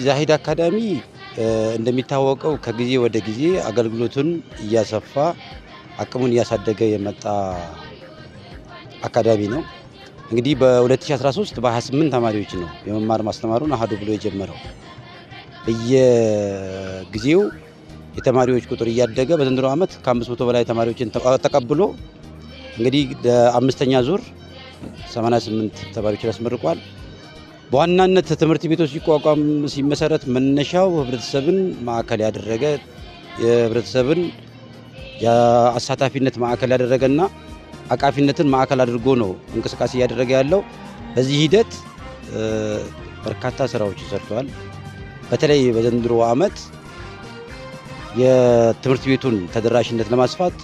ዛሂድ አካዳሚ እንደሚታወቀው ከጊዜ ወደ ጊዜ አገልግሎቱን እያሰፋ አቅሙን እያሳደገ የመጣ አካዳሚ ነው። እንግዲህ በ2013 በ28 ተማሪዎች ነው የመማር ማስተማሩን አሃዱ ብሎ የጀመረው። በየጊዜው የተማሪዎች ቁጥር እያደገ በዘንድሮ ዓመት ከ500 በላይ ተማሪዎችን ተቀብሎ እንግዲህ ለአምስተኛ ዙር 88 ተማሪዎችን ያስመርቋል። በዋናነት ትምህርት ቤቶች ሲቋቋም ሲመሰረት መነሻው ህብረተሰብን ማዕከል ያደረገ የህብረተሰብን የአሳታፊነት ማዕከል ያደረገና አቃፊነትን ማዕከል አድርጎ ነው እንቅስቃሴ እያደረገ ያለው። በዚህ ሂደት በርካታ ስራዎች ሰርተዋል። በተለይ በዘንድሮ ዓመት የትምህርት ቤቱን ተደራሽነት ለማስፋት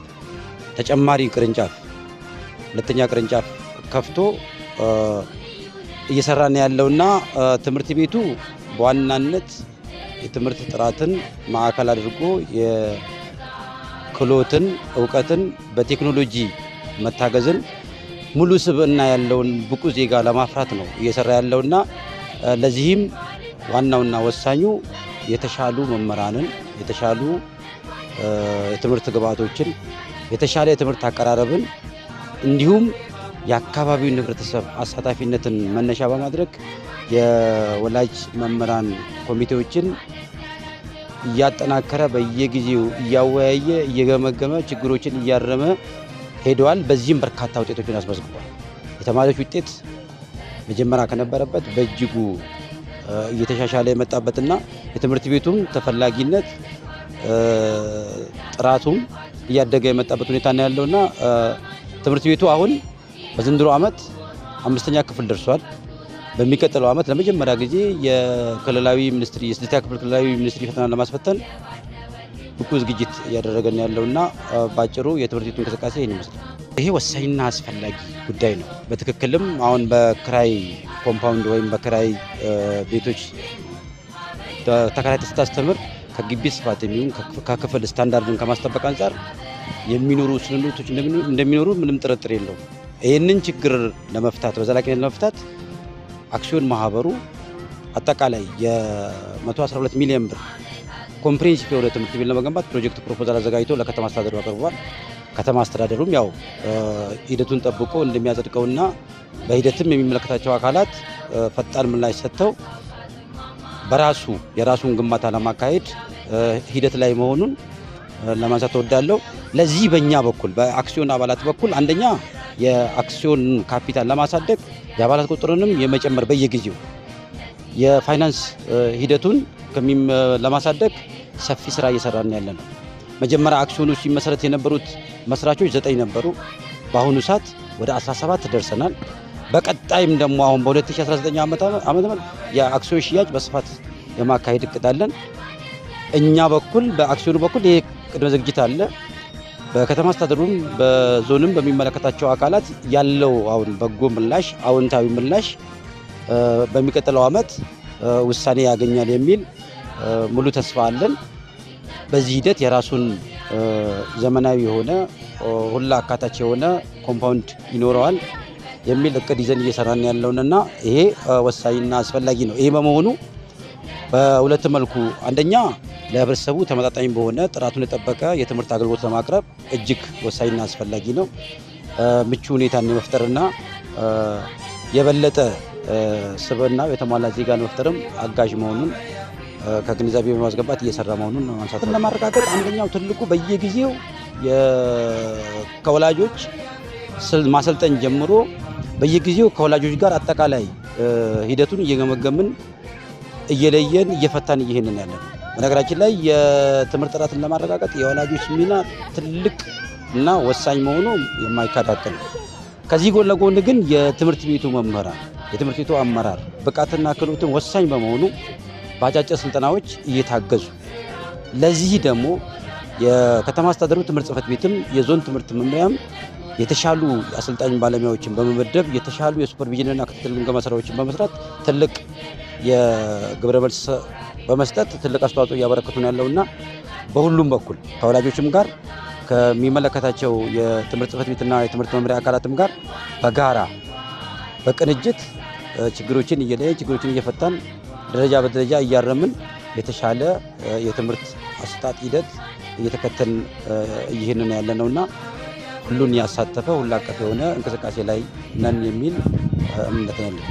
ተጨማሪ ቅርንጫፍ ሁለተኛ ቅርንጫፍ ከፍቶ እየሰራን ያለውና ትምህርት ቤቱ በዋናነት የትምህርት ጥራትን ማዕከል አድርጎ የክህሎትን እውቀትን በቴክኖሎጂ መታገዝን ሙሉ ስብዕና ያለውን ብቁ ዜጋ ለማፍራት ነው እየሰራ ያለውና ለዚህም ዋናውና ወሳኙ የተሻሉ መምህራንን የተሻሉ የትምህርት ግብዓቶችን የተሻለ የትምህርት አቀራረብን እንዲሁም የአካባቢውን ህብረተሰብ አሳታፊነትን መነሻ በማድረግ የወላጅ መምህራን ኮሚቴዎችን እያጠናከረ በየጊዜው እያወያየ እየገመገመ ችግሮችን እያረመ ሄደዋል። በዚህም በርካታ ውጤቶችን አስመዝግቧል። የተማሪዎች ውጤት መጀመሪያ ከነበረበት በእጅጉ እየተሻሻለ የመጣበትና የትምህርት ቤቱም ተፈላጊነት ጥራቱም እያደገ የመጣበት ሁኔታ ነው ያለውና ትምህርት ቤቱ አሁን በዘንድሮ ዓመት 5ኛ ክፍል ደርሷል። በሚቀጥለው ዓመት ለመጀመሪያ ጊዜ የክልላዊ ሚኒስትሪ የ6ኛ ክፍል ክልላዊ ሚኒስትሪ ፈተና ለማስፈተን ብቁ ዝግጅት እያደረገን ያለውና ባጭሩ የትምህርት ቤቱ እንቅስቃሴ ይህን ይመስላል። ይሄ ወሳኝና አስፈላጊ ጉዳይ ነው። በትክክልም አሁን በክራይ ኮምፓውንድ ወይም በክራይ ቤቶች ተከራይተህ ስታስተምር ከግቢ ስፋት የሚሆን ከክፍል ስታንዳርድን ከማስጠበቅ አንጻር የሚኖሩ ስንኖቶች እንደሚኖሩ ምንም ጥርጥር የለውም። ይህንን ችግር ለመፍታት በዘላቂነት ለመፍታት አክሲዮን ማህበሩ አጠቃላይ የ112 ሚሊዮን ብር ኮምፕሬሄንሲቭ የሆነ ትምህርት ቤት ለመገንባት ፕሮጀክት ፕሮፖዛል አዘጋጅቶ ለከተማ አስተዳደሩ አቅርቧል። ከተማ አስተዳደሩም ያው ሂደቱን ጠብቆ እንደሚያጸድቀውና በሂደትም የሚመለከታቸው አካላት ፈጣን ምላሽ ሰጥተው በራሱ የራሱን ግንባታ ለማካሄድ ሂደት ላይ መሆኑን ለማንሳት እወዳለሁ። ለዚህ በእኛ በኩል በአክሲዮን አባላት በኩል አንደኛ የአክሲዮን ካፒታል ለማሳደግ የአባላት ቁጥርንም የመጨመር በየጊዜው የፋይናንስ ሂደቱን ለማሳደግ ሰፊ ስራ እየሰራን ያለ ነው። መጀመሪያ አክሲዮኑ ሲመሰረት የነበሩት መስራቾች 9 ነበሩ። በአሁኑ ሰዓት ወደ 17 ደርሰናል። በቀጣይም ደግሞ አሁን በ2019 ዓመተ ምህረት የአክሲዮን ሽያጭ በስፋት የማካሄድ እቅድ አለን። እኛ በኩል በአክሲዮኑ በኩል ይሄ ቅድመ ዝግጅት አለ። በከተማ አስተዳደሩም በዞንም በሚመለከታቸው አካላት ያለው አሁን በጎ ምላሽ አዎንታዊ ምላሽ በሚቀጥለው ዓመት ውሳኔ ያገኛል የሚል ሙሉ ተስፋ አለን። በዚህ ሂደት የራሱን ዘመናዊ የሆነ ሁላ አካታች የሆነ ኮምፓውንድ ይኖረዋል የሚል እቅድ ይዘን እየሰራን ያለውንና ይሄ ወሳኝና አስፈላጊ ነው። ይሄ በመሆኑ በሁለት መልኩ አንደኛ ለህብረተሰቡ ተመጣጣኝ በሆነ ጥራቱን የጠበቀ የትምህርት አገልግሎት ለማቅረብ እጅግ ወሳኝና አስፈላጊ ነው። ምቹ ሁኔታን የመፍጠርና የበለጠ ስብዕና የተሟላ ዜጋ ለመፍጠርም አጋዥ መሆኑን ከግንዛቤ በማስገባት እየሰራ መሆኑን ማንሳት ለማረጋገጥ አንደኛው ትልቁ በየጊዜው ከወላጆች ማሰልጠን ጀምሮ በየጊዜው ከወላጆች ጋር አጠቃላይ ሂደቱን እየገመገምን እየለየን እየፈታን እየሄድን ያለን። በነገራችን ላይ የትምህርት ጥራትን ለማረጋገጥ የወላጆች ሚና ትልቅ እና ወሳኝ መሆኑ የማይካድ ሀቅ ነው። ከዚህ ጎን ለጎን ግን የትምህርት ቤቱ መምህራን የትምህርት ቤቱ አመራር ብቃትና ክህሎትን ወሳኝ በመሆኑ በአጫጭር ስልጠናዎች እየታገዙ ለዚህ ደግሞ የከተማ አስተዳደሩ ትምህርት ጽሕፈት ቤትም የዞን ትምህርት መምሪያም የተሻሉ አሰልጣኝ ባለሙያዎችን በመመደብ የተሻሉ የሱፐርቪዥንና ክትትል ግምገማ ስራዎችን በመስራት ትልቅ የግብረ መልስ በመስጠት ትልቅ አስተዋጽኦ እያበረከቱ ነው ያለውና በሁሉም በኩል ከወላጆችም ጋር ከሚመለከታቸው የትምህርት ጽሕፈት ቤትና የትምህርት መምሪያ አካላትም ጋር በጋራ በቅንጅት ችግሮችን እየፈታን ደረጃ በደረጃ እያረምን የተሻለ የትምህርት አሰጣጥ ሂደት እየተከተልን ይህንን ያለነውና ሁሉን ያሳተፈ ሁሉ አቀፍ የሆነ እንቅስቃሴ ላይ ነን የሚል እምነት ነው ያለን።